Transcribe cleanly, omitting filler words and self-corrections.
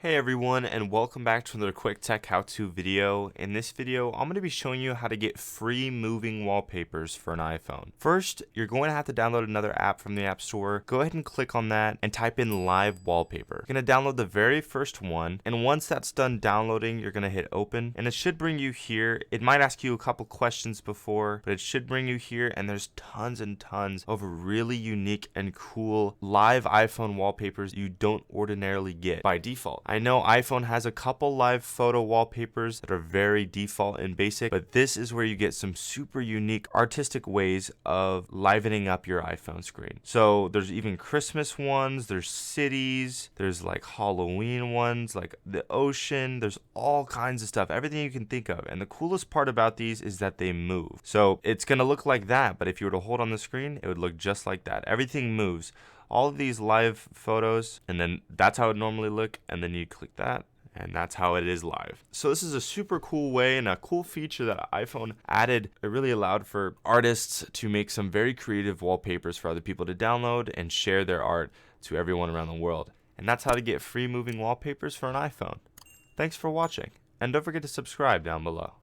Hey everyone, and welcome back to another quick tech how-to video. In this video, I'm going to be showing you how to get free moving wallpapers for an iPhone. First, you're going to have to download another app from the App Store. Go ahead and click on that and type in Live Wallpaper. You're going to download the very first one, and once that's done downloading, you're going to hit open, and it should bring you here. It might ask you a couple questions before, but it should bring you here, and there's tons and tons of really unique and cool live iPhone wallpapers you don't ordinarily get by default. I know iPhone has a couple live photo wallpapers that are very default and basic, but this is where you get some super unique artistic ways of livening up your iPhone screen. So there's even Christmas ones, there's cities, there's like Halloween ones, like the ocean, there's all kinds of stuff, everything you can think of. And the coolest part about these is that they move. So it's gonna look like that, but if you were to hold on the screen, it would look just like that. Everything moves. All of these live photos, and then that's how it normally look, and then you click that, and that's how it is live. So this is a super cool way and a cool feature that iPhone added. It really allowed for artists to make some very creative wallpapers for other people to download and share their art to everyone around the world. And that's how to get free moving wallpapers for an iPhone. Thanks for watching, and don't forget to subscribe down below.